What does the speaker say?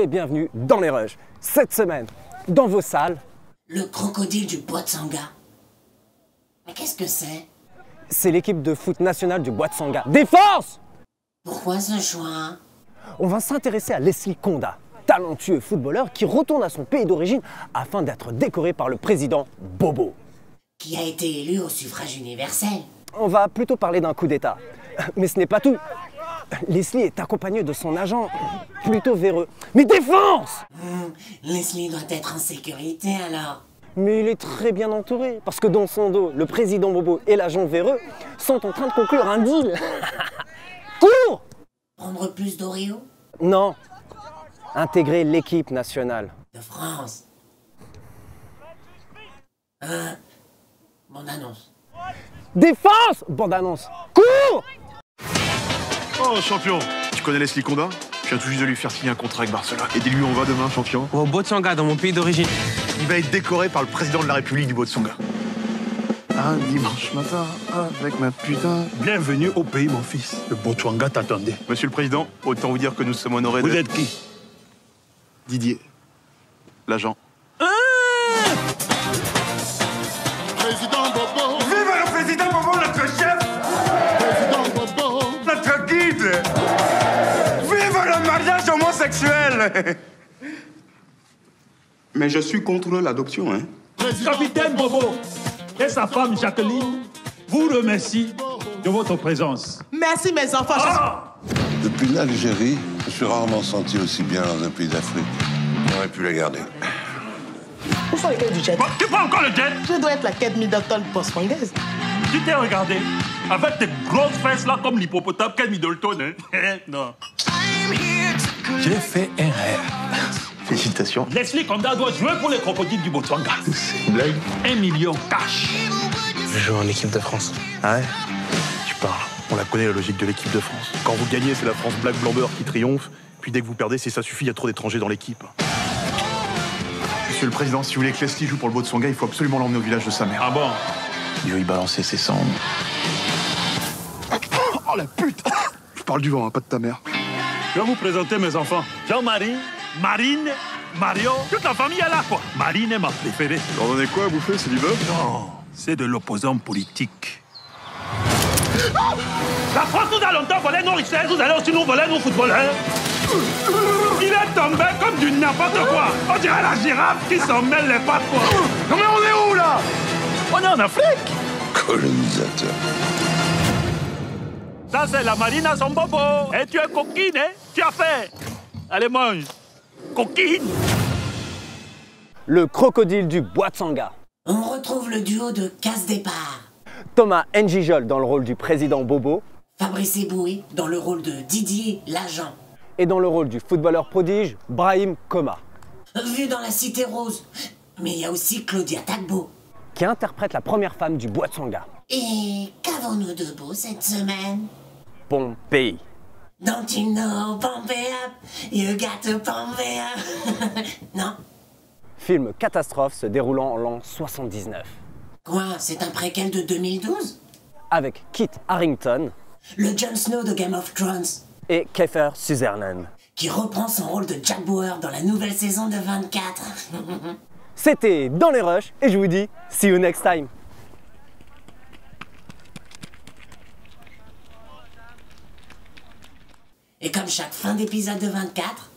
et bienvenue dans les Rushs. Cette semaine, dans vos salles... Le crocodile du Bois de Sanga. Mais qu'est-ce que c'est? C'est l'équipe de foot nationale du Bois de Sanga. Défense! Pourquoi ce choix? On va s'intéresser à Leslie Condat, talentueux footballeur qui retourne à son pays d'origine afin d'être décoré par le président Bobo. Qui a été élu au suffrage universel. On va plutôt parler d'un coup d'État. Mais ce n'est pas tout. Leslie est accompagné de son agent plutôt véreux. Mais défense! Leslie doit être en sécurité alors. Mais il est très bien entouré, parce que dans son dos, le président Bobo et l'agent véreux sont en train de conclure un deal. Cours! Prendre plus d'Oreo? Non. Intégrer l'équipe nationale. De France. Bonne annonce. Défense! Bande-annonce. Cours! Oh champion, tu connais Leslie Condat? Je viens tout juste de lui faire signer un contrat avec Barcelone. Et dis-lui, on va demain, champion. Au Botswana, dans mon pays d'origine. Il va être décoré par le président de la République du Botswana. Un dimanche matin, avec ma putain... Bienvenue au pays, mon fils. Le Botswana t'attendait. Monsieur le Président, autant vous dire que nous sommes honorés Vous de... êtes qui? Didier, l'agent. Président Bobo, Vive le président Bobo, notre chef, Président Bobo, notre guide. Vive le mariage homosexuel. Mais je suis contre l'adoption, hein. Capitaine Bobo et sa femme Jacqueline vous remercient de votre présence. Merci mes enfants. Depuis l'Algérie, je me suis rarement senti aussi bien dans un pays d'Afrique. J'aurais pu la garder. Où sont les clés du jet? Tu prends encore le jet? Je dois être la Kate Middleton post-frangaise. Tu t'es regardé avec tes grosses fesses là comme l'hippopotame Kate Middleton, hein? Non. J'ai fait un rêve. Félicitations. Leslie Condat doit jouer pour les crocodiles du Botswana. C'est une blague? 1 million cash. Je joue en équipe de France. Ah ouais? Tu parles. On la connaît, la logique de l'équipe de France. Quand vous gagnez, c'est la France black blamber qui triomphe. Puis dès que vous perdez, c'est ça suffit, il y a trop d'étrangers dans l'équipe. Monsieur le Président, si vous voulez que Leslie joue pour le Botswana, il faut absolument l'emmener au village de sa mère. Ah bon? Il veut y balancer ses cendres. Oh la pute! Je parle du vent, hein, pas de ta mère. Je vais vous présenter mes enfants. Jean-Marie, Marine, Mario, toute la famille est là, quoi. Marine est ma préférée. Vous leur donnez quoi à bouffer? C'est du bœuf? Non, c'est de l'opposant politique. La France nous a longtemps volé nos richesses, vous allez aussi nous voler nos footballeurs. Il est tombé comme du n'importe quoi. On dirait la girafe qui s'en mêle les pattes, quoi. Non mais on est où, là? On est en Afrique. Colonisateur. Ça, c'est la marine à son bobo. Et tu es coquine, hein? Tu as fait. Allez, mange. Coquine. Le crocodile du Bois de Sanga. On retrouve le duo de casse-départ. Thomas Njijol dans le rôle du président Bobo. Fabrice Eboué dans le rôle de Didier, l'agent. Et dans le rôle du footballeur prodige, Brahim Koma, Vu dans la Cité Rose. Mais il y a aussi Claudia Tagbo. qui interprète la première femme du Bois de Sanga. Et qu'avons-nous de beau cette semaine? Pompéi. Don't you know, pump it up, you got to pump it up. Non? Film catastrophe se déroulant en l'an 79. Quoi? C'est un préquel de 2012? Avec Kit Harington Le Jon Snow de Game of Thrones. et Kiefer Sutherland. Qui reprend son rôle de Jack Bauer dans la nouvelle saison de 24. C'était Dans les Rushs et je vous dis, see you next time. Et comme chaque fin d'épisode de 24,